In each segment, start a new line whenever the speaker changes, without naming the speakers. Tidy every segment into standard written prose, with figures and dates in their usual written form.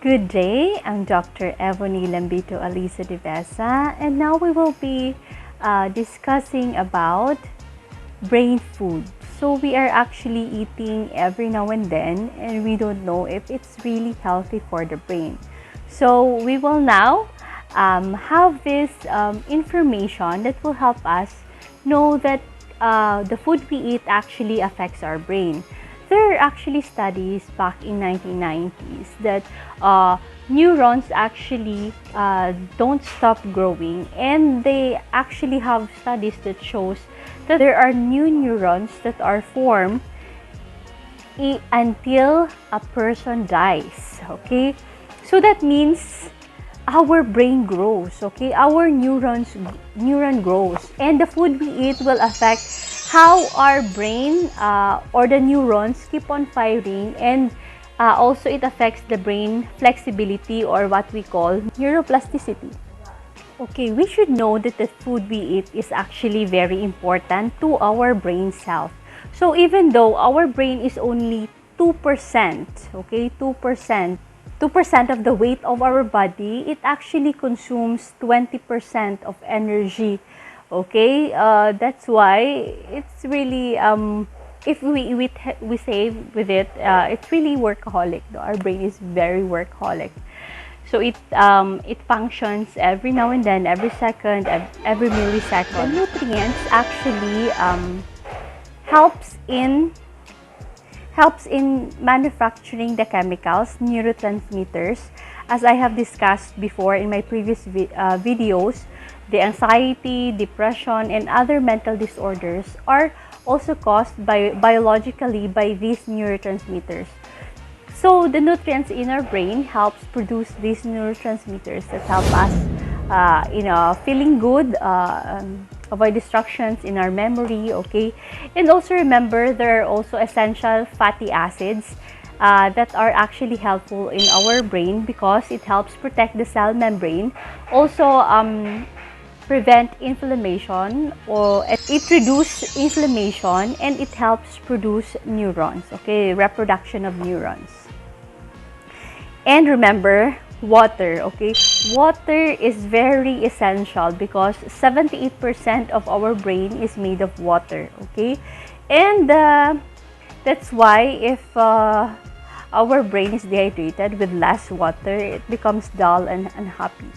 Good day, I'm Dr. Evony Lambito Alisa Divesa, and now we will be discussing about brain food. So we are actually eating every now and then, and we don't know if it's really healthy for the brain. So we will now have this information that will help us know that the food we eat actually affects our brain. There are actually studies back in 1990s that neurons actually don't stop growing, and they actually have studies that shows that there are new neurons that are formed until a person dies. Okay, so that means our brain grows. Okay, our neuron grows, and the food we eat will affect how our brain or the neurons keep on firing, and also it affects the brain flexibility, or what we call neuroplasticity. Okay, we should know that the food we eat is actually very important to our brain's health. So even though our brain is only 2%, okay, 2% of the weight of our body, it actually consumes 20% of energy. Okay, that's why it's really if we save with it, it's really workaholic. Our brain is very workaholic. So it functions every now and then, every second, every millisecond. The nutrients actually helps in manufacturing the chemicals, neurotransmitters. As I have discussed before in my previous videos, the anxiety, depression, and other mental disorders are also caused biologically by these neurotransmitters. So the nutrients in our brain helps produce these neurotransmitters that help us feeling good, avoid distractions in our memory. Okay, and also remember, there are also essential fatty acids that are actually helpful in our brain because it helps protect the cell membrane, also prevent inflammation, or it reduces inflammation, and it helps produce neurons. Okay, reproduction of neurons. And remember, water. Okay, water is very essential because 78% of our brain is made of water. Okay, and that's why if our brain is dehydrated with less water, it becomes dull and unhappy.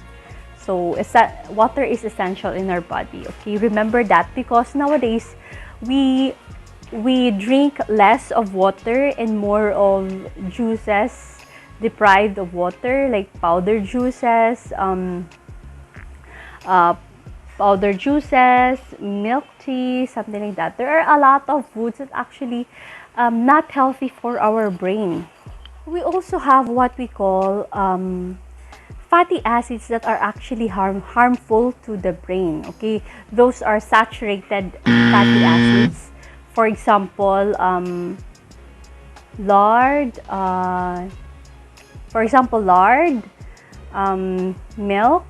So water is essential in our body. Okay, remember that, because nowadays we drink less of water and more of juices deprived of water, like powdered juices, milk tea, something like that. There are a lot of foods that actually not healthy for our brain. We also have what we call fatty acids that are actually harmful to the brain. Okay, those are saturated fatty acids. For example, lard. Milk,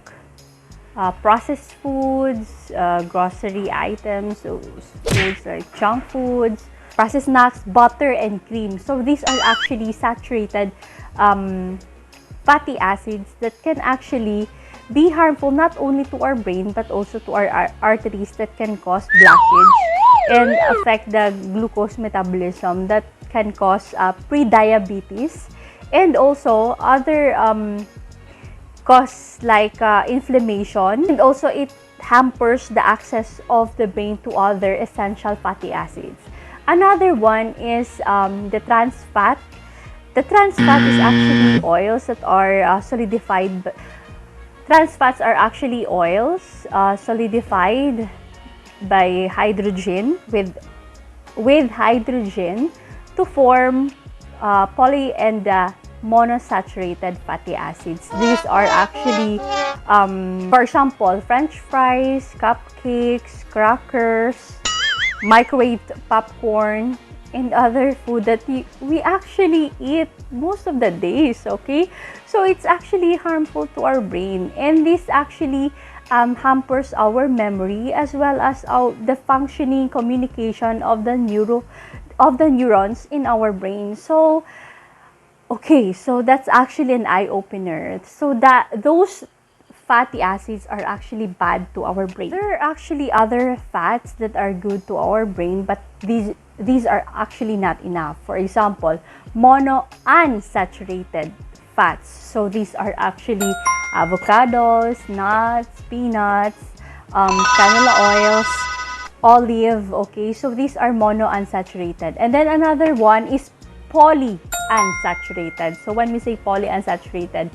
processed foods, grocery items, so foods like junk foods, processed snacks, butter, and cream. So these are actually saturated fatty acids that can actually be harmful not only to our brain but also to our arteries, that can cause blockage and affect the glucose metabolism, that can cause pre-diabetes, and also other cause like inflammation, and also it hampers the access of the brain to other essential fatty acids. Another one is the trans fat. The trans fat is actually oils that are solidified. Trans fats are actually oils solidified by hydrogen with hydrogen to form poly and monosaturated fatty acids. These are actually, for example, French fries, cupcakes, crackers, microwaved popcorn, and other food that we actually eat most of the days. Okay, so it's actually harmful to our brain, and this actually hampers our memory as well as the functioning communication of the neurons in our brain. So Okay, so that's actually an eye-opener. So that those fatty acids are actually bad to our brain. There are actually other fats that are good to our brain, but these are actually not enough. For example, monounsaturated fats. So these are actually avocados, nuts, peanuts, canola oils, olive. Okay, so these are monounsaturated. And then another one is polyunsaturated. So when we say polyunsaturated,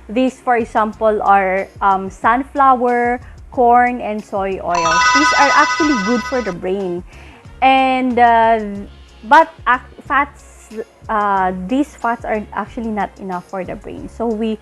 these, for example, are sunflower, corn, and soy oils. These are actually good for the brain. And but these fats are actually not enough for the brain. So we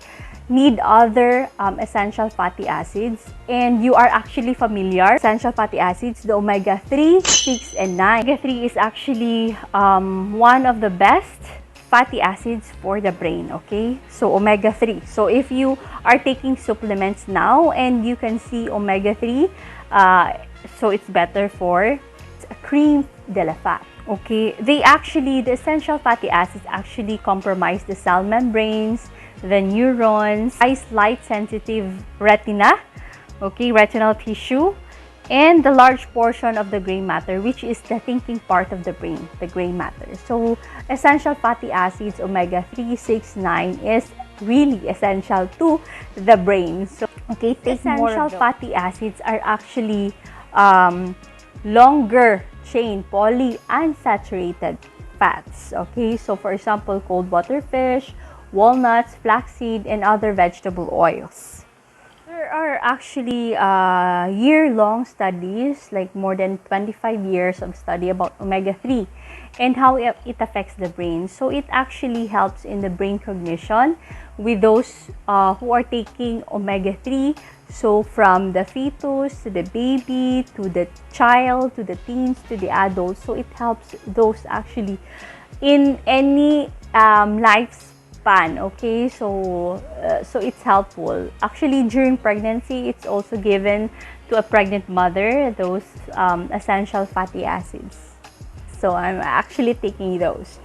need other essential fatty acids. And you are actually familiar, essential fatty acids, the omega-3, 6, and 9. Omega-3 is actually one of the best fatty acids for the brain, okay? So omega-3. So if you are taking supplements now and you can see omega-3, so it's better for cream de la fat. Okay, the essential fatty acids actually compromise the cell membranes, the neurons, light sensitive retina, okay, retinal tissue, and the large portion of the gray matter, which is the thinking part of the brain, the gray matter. So essential fatty acids, omega-3, 6, 9 is really essential to the brain. So okay, take essential fatty acids are actually longer chain polyunsaturated fats. Okay, so for example, cold water fish, walnuts, flaxseed, and other vegetable oils. There are actually year-long studies, like more than 25 years of study about omega-3 and how it affects the brain. So it actually helps in the brain cognition with those who are taking omega-3. So from the fetus to the baby, to the child, to the teens, to the adults. So it helps those actually in any lifespan. Okay, so it's helpful. Actually, during pregnancy, it's also given to a pregnant mother, those essential fatty acids. So I'm actually taking those.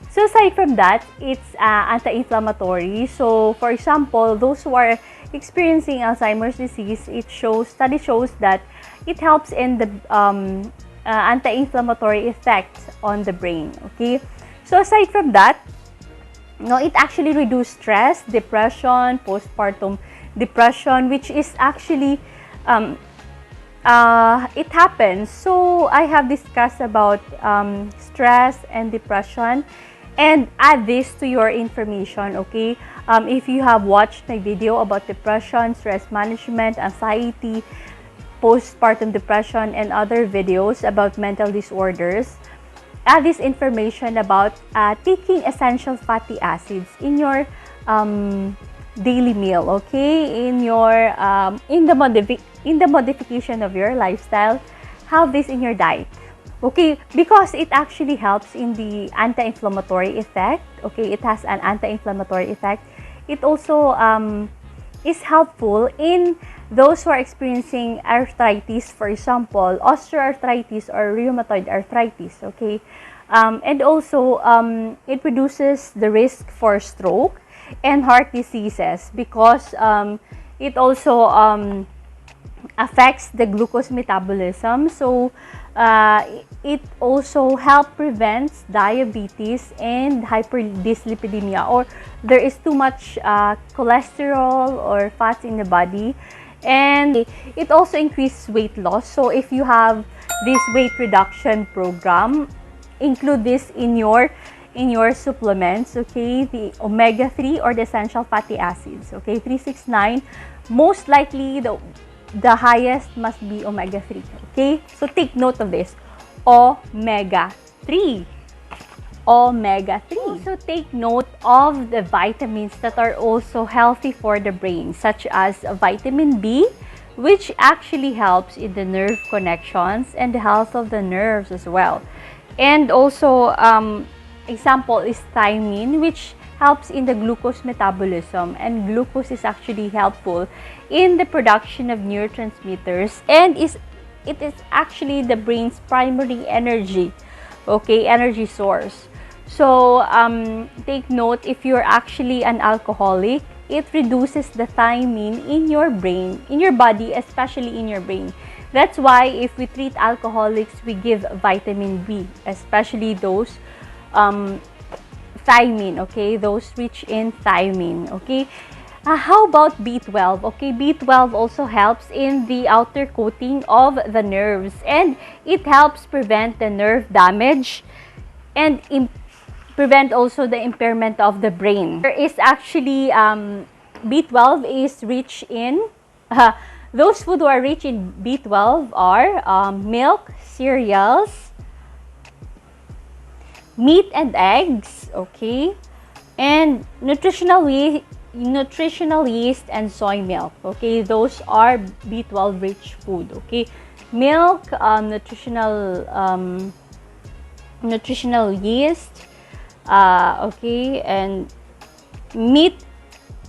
So aside from that, it's anti-inflammatory. So for example, those who are experiencing Alzheimer's disease, study shows that it helps in the anti-inflammatory effect on the brain. Okay, so aside from that, it actually reduces stress, depression, postpartum depression, which is actually it happens. So I have discussed about stress and depression, and add this to your information. Okay, if you have watched my video about depression, stress management, anxiety, postpartum depression, and other videos about mental disorders, add this information about taking essential fatty acids in your daily meal. Okay, in the modification of your lifestyle, have this in your diet. Okay, because it actually helps in the anti-inflammatory effect. Okay, it has an anti-inflammatory effect. It also is helpful in those who are experiencing arthritis, for example, osteoarthritis or rheumatoid arthritis. Okay, and also it reduces the risk for stroke and heart diseases, because it also affects the glucose metabolism. So it also helps prevent diabetes and hyperdyslipidemia, or there is too much cholesterol or fats in the body. And it also increases weight loss. So if you have this weight reduction program, include this in your supplements. Okay, the omega-3 or the essential fatty acids. Okay, 3, 6, 9, most likely the highest must be omega-3. Okay, so take note of this, omega-3. Also take note of the vitamins that are also healthy for the brain, such as vitamin B, which actually helps in the nerve connections and the health of the nerves as well. And also example is thiamine, which helps in the glucose metabolism, and glucose is actually helpful in the production of neurotransmitters, and it is actually the brain's primary energy, okay, energy source. So take note, if you're actually an alcoholic, it reduces the thiamine in your brain, in your body, especially in your brain. That's why if we treat alcoholics, we give vitamin B, especially those thiamine, okay? Those rich in thiamine, okay? How about B12? Okay, B12 also helps in the outer coating of the nerves, and it helps prevent the nerve damage and prevent also the impairment of the brain. There is actually B12 is rich in those food who are rich in B12 are milk, cereals, meat and eggs, okay, and nutritional yeast and soy milk, okay. Those are B12 rich food, okay. Milk, nutritional yeast, okay, and meat,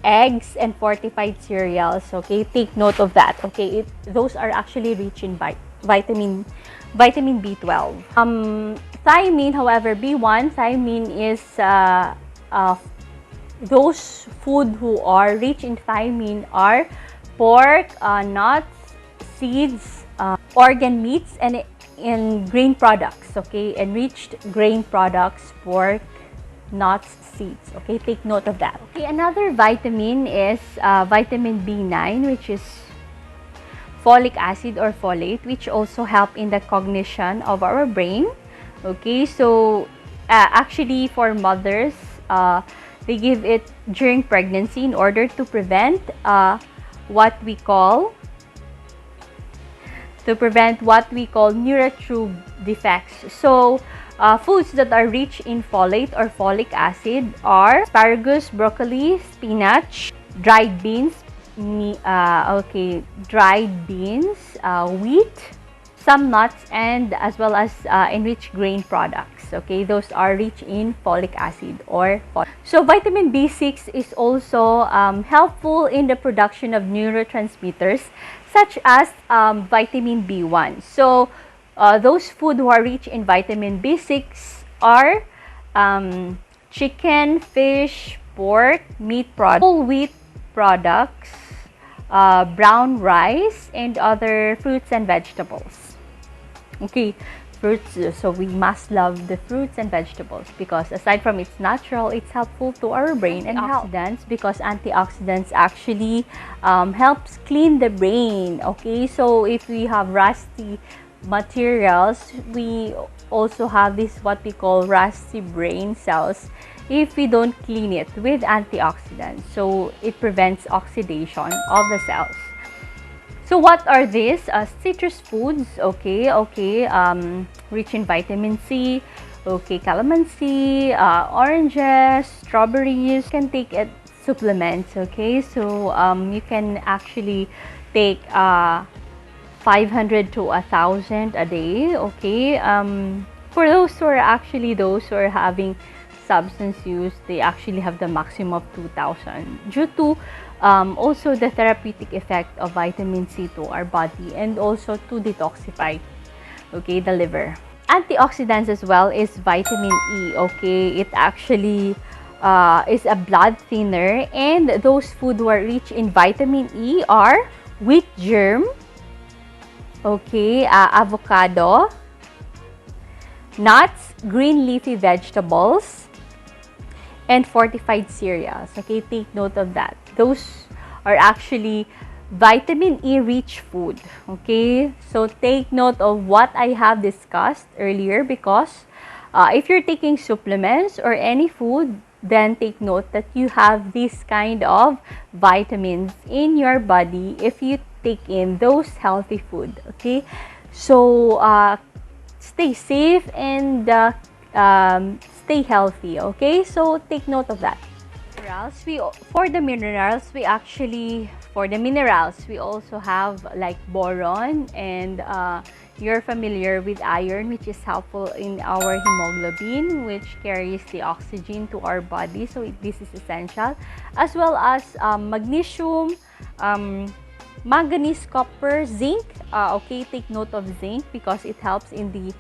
eggs, and fortified cereals, okay. Take note of that, okay. Those are actually rich in vitamin B12. Thiamine, however, B1, thiamine is those food who are rich in thiamine are pork, nuts, seeds, organ meats, and in grain products, okay, enriched grain products, pork, nuts, seeds, okay. Take note of that. Okay, another vitamin is vitamin B9, which is folic acid or folate, which also help in the cognition of our brain, okay. So actually for mothers, they give it during pregnancy in order to prevent what we call neurotube defects. So foods that are rich in folate or folic acid are asparagus, broccoli, spinach, dried beans, wheat, some nuts, and as well as enriched grain products, okay. Those are rich in folic acid or folate. So vitamin B6 is also helpful in the production of neurotransmitters such as vitamin B1. So those food who are rich in vitamin B6 are chicken, fish, pork, meat products, whole wheat products, brown rice, and other fruits and vegetables, okay. Fruits, so we must love the fruits and vegetables because aside from it's natural, it's helpful to our brain and antioxidants, because antioxidants actually helps clean the brain, okay. So if we have rusty materials, we also have this what we call rusty brain cells if we don't clean it with antioxidants. So it prevents oxidation of the cells. So what are these? Citrus foods, okay, rich in vitamin C, okay, calamansi, oranges, strawberries. You can take it supplements, okay. So you can actually take 500 to 1,000 a day, okay. For those who are having substance use, they actually have the maximum of 2,000 due to also the therapeutic effect of vitamin C to our body and also to detoxify, okay, the liver. Antioxidants as well is vitamin E, okay. It actually is a blood thinner, and those food who are rich in vitamin E are wheat germ, okay, avocado, nuts, green leafy vegetables, and fortified cereals, okay. Take note of that. Those are actually vitamin E rich food, okay. So take note of what I have discussed earlier, because if you're taking supplements or any food, then take note that you have this kind of vitamins in your body if you take in those healthy food, okay. So stay safe and stay healthy, okay. So take note of that. For the minerals, we also have like boron, and you're familiar with iron, which is helpful in our hemoglobin, which carries the oxygen to our body. So this is essential, as well as magnesium, manganese, copper, zinc, okay. Take note of zinc because it helps in the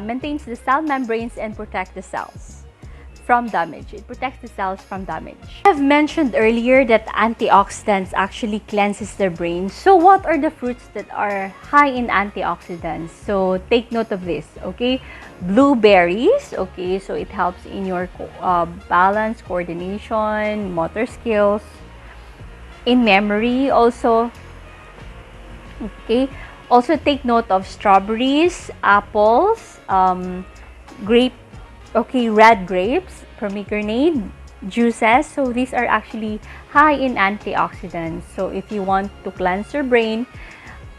maintains the cell membranes and protect the cells. from damage. It protects the cells from damage. I have mentioned earlier that antioxidants actually cleanses the brain. So what are the fruits that are high in antioxidants? So take note of this, okay? Blueberries, okay, so it helps in your balance, coordination, motor skills, in memory also, okay. Also take note of strawberries, apples, red grapes, pomegranate juices. So these are actually high in antioxidants. So if you want to cleanse your brain,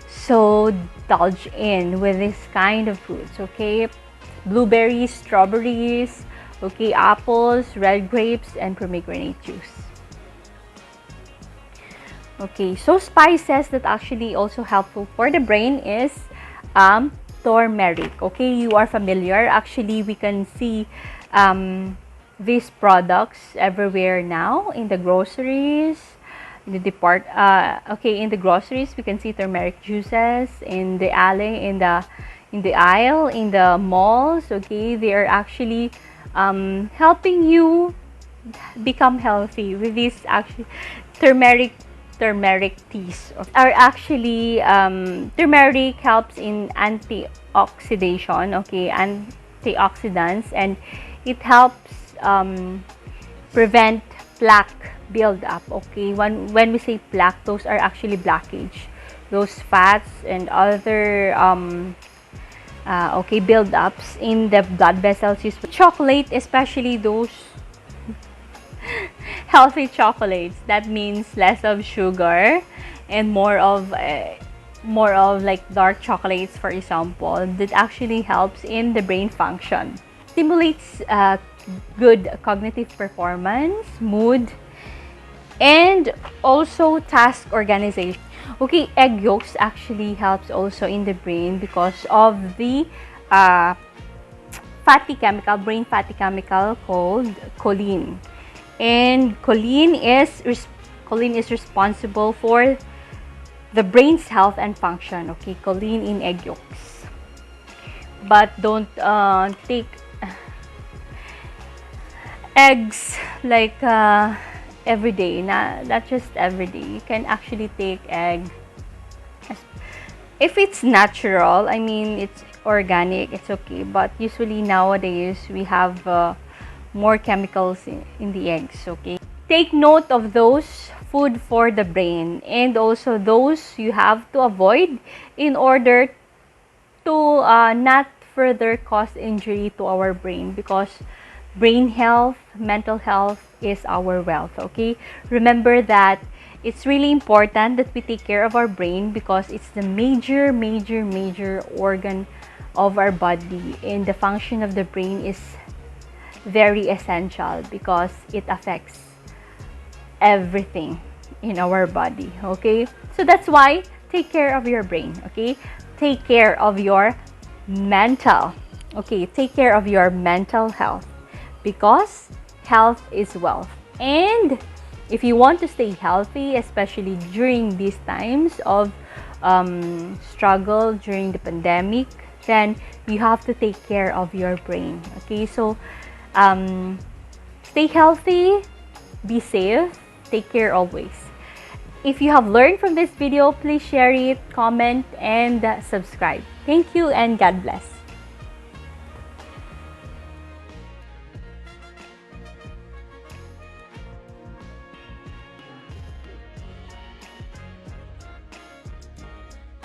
so indulge in with this kind of fruits, okay? Blueberries, strawberries, okay, apples, red grapes, and pomegranate juice. Okay, so spices that actually also helpful for the brain is turmeric. Okay, you are familiar. Actually, we can see these products everywhere now in the groceries. In the groceries we can see turmeric juices in the alley, in the aisle, in the malls. Okay, they are actually helping you become healthy with these actually turmeric teas are actually turmeric helps in antioxidation, okay, antioxidants, and it helps prevent plaque buildup. Okay, when we say plaque, those are actually blockage, those fats and other buildups in the blood vessels. Chocolate, especially those healthy chocolates, that means less of sugar and more of like dark chocolates, for example, that actually helps in the brain function, stimulates good cognitive performance, mood, and also task organization. Okay, egg yolks actually helps also in the brain because of the brain fatty chemical called choline. And choline is responsible for the brain's health and function. Okay, choline in egg yolks. But don't take eggs like every day. Not just every day. You can actually take egg if it's natural. I mean, it's organic. It's okay. But usually nowadays we have more chemicals in the eggs. Okay, take note of those food for the brain and also those you have to avoid in order to not further cause injury to our brain, because brain health, mental health is our wealth. Okay, remember that it's really important that we take care of our brain because it's the major organ of our body, and the function of the brain is very essential because it affects everything in our body. Okay, so that's why take care of your brain. Okay, take care of your mental health, because health is wealth. And if you want to stay healthy, especially during these times of struggle during the pandemic, then you have to take care of your brain. Okay, so stay healthy, be safe, take care always. If you have learned from this video, please share it, comment, and subscribe. Thank you and God bless.